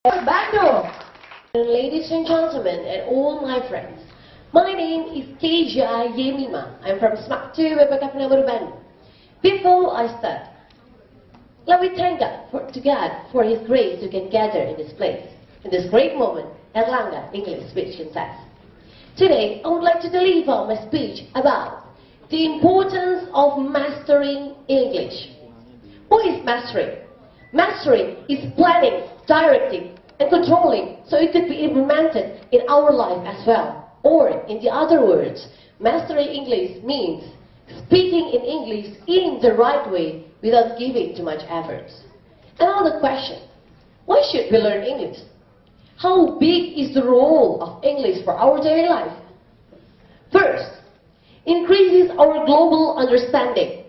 Back ladies and gentlemen and all my friends. My name is Teja Yemima. I'm from SMAC 2 Bandung. Before I start, let me thank God for His grace we can gather in this place, in this great moment, Erlangga English Speech Contest. Today, I would like to deliver my speech about the importance of mastering English. What is mastering? Mastering is planning, directing, and controlling so it could be implemented in our life as well. Or, in the other words, mastering English means speaking in English in the right way without giving too much effort. Another question, why should we learn English? How big is the role of English for our daily life? First, increases our global understanding.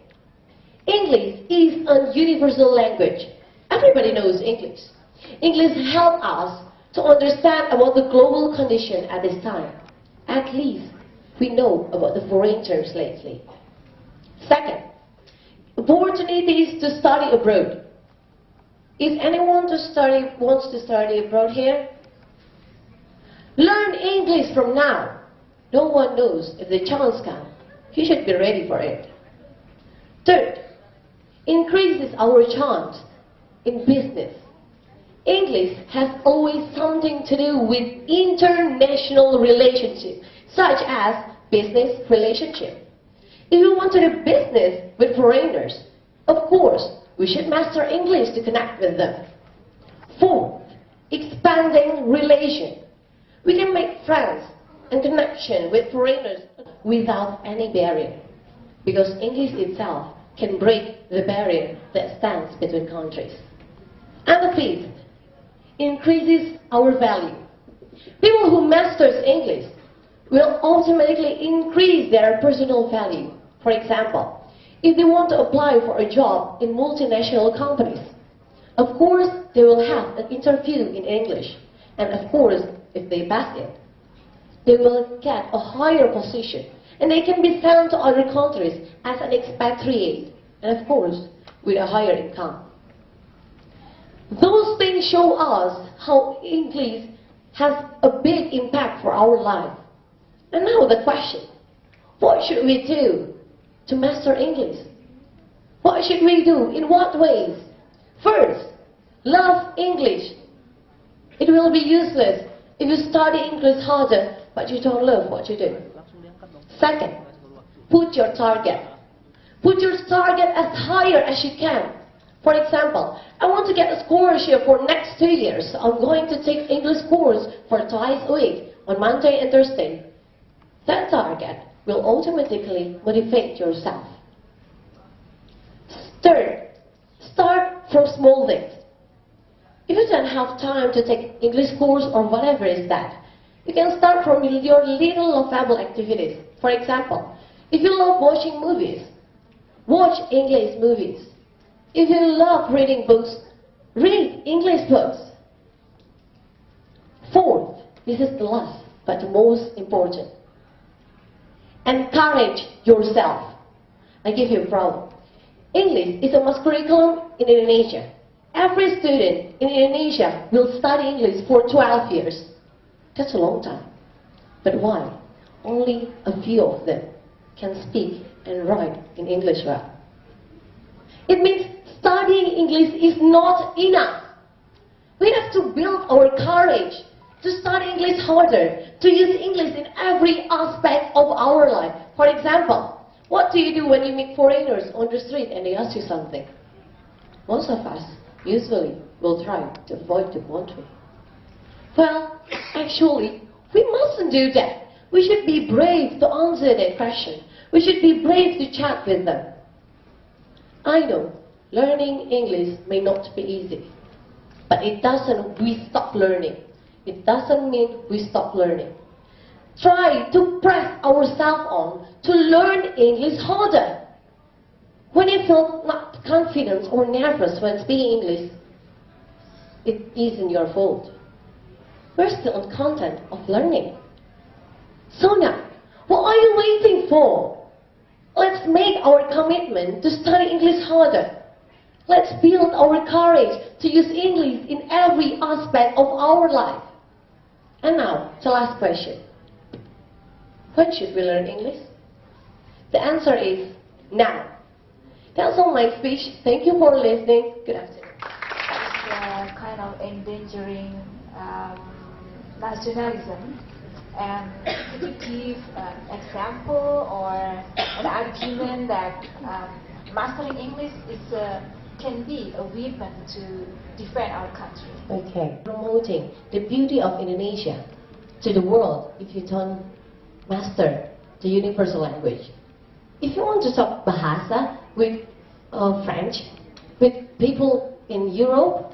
English is a universal language. Everybody knows English. English helps us to understand about the global condition at this time. At least we know about the foreign terms lately. Second, opportunities to study abroad. Is anyone wants to study abroad here? Learn English from now. No one knows if the chance comes. You should be ready for it. Third, increases our chance in business. English has always something to do with international relationships, such as business relationship. If you want to do business with foreigners, of course, we should master English to connect with them. Fourth, expanding relation. We can make friends and connection with foreigners without any barrier, because English itself can break the barrier that stands between countries. And the fifth, increases our value. People who masters English will automatically increase their personal value. For example, if they want to apply for a job in multinational companies, of course they will have an interview in English, and of course if they pass it, they will get a higher position and they can be sent to other countries as an expatriate, and of course with a higher income. Those things show us how English has a big impact for our life. And now the question, what should we do to master English? What should we do? In what ways? First, love English. It will be useless if you study English harder but you don't love what you do. Second, put your target. Put your target as higher as you can. For example, I want to get a scholarship for next 2 years, so I'm going to take English course for twice a week, on Monday and Thursday. That target will automatically motivate yourself. Third, start from small things. If you don't have time to take English course or whatever is that, you can start from your little lovable activities. For example, if you love watching movies, watch English movies. If you love reading books, read English books. Fourth, this is the last but the most important. Encourage yourself. I give you a problem. English is a must curriculum in Indonesia. Every student in Indonesia will study English for 12 years. That's a long time. But why? Only a few of them can speak and write in English well. It means studying English is not enough. We have to build our courage to study English harder, to use English in every aspect of our life. For example, what do you do when you meet foreigners on the street and they ask you something? Most of us usually will try to avoid the country. Well, actually, we mustn't do that. We should be brave to answer that question. We should be brave to chat with them. I know learning English may not be easy, but it doesn't mean we stop learning. It doesn't mean we stop learning. Try to press ourselves on to learn English harder. When you feel not confident or nervous when speaking English, it isn't your fault. We're still on content of learning. So now, what are you waiting for? Let's make our commitment to study English harder. Let's build our courage to use English in every aspect of our life. And now, the last question. When should we learn English? The answer is now. That's all my speech. Thank you for listening. Good afternoon. It's kind of endangering nationalism. And could you give an example or an argument that mastering English can be a weapon to defend our country? Okay. Promoting the beauty of Indonesia to the world if you don't master the universal language. If you want to talk Bahasa with French, with people in Europe,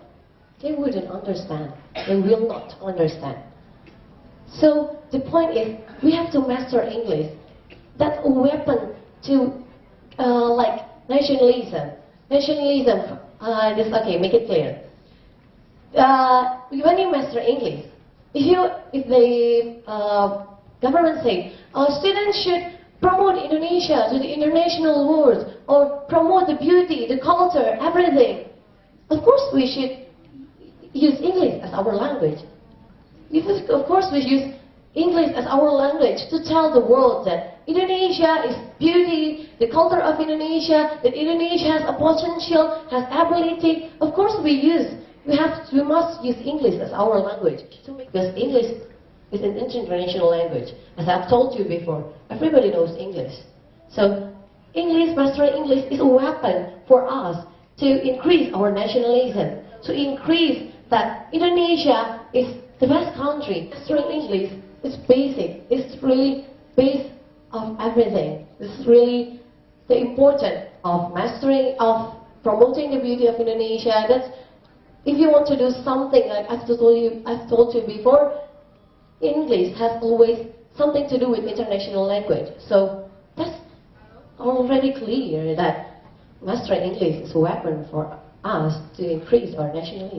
they wouldn't understand. They will not understand. So the point is, we have to master English. That's a weapon to like nationalism. Nationalism. Okay, make it clear. When you master English, if the government say students should promote Indonesia to the international world or promote the beauty, the culture, everything, of course we should use English as our language. Of course we use English as our language to tell the world that Indonesia is beauty, the culture of Indonesia, that Indonesia has a potential, has ability. Of course we must use English as our language, because English is an international language. As I've told you before, everybody knows English. So mastering English is a weapon for us to increase our nationalism, to increase that Indonesia is the best country. Mastering English is basic. It's really base of everything. It's really the importance of mastering, of promoting the beauty of Indonesia. That's, if you want to do something, like I've told you before, English has always something to do with international language. So that's already clear that mastering English is a weapon for us to increase our nationalism.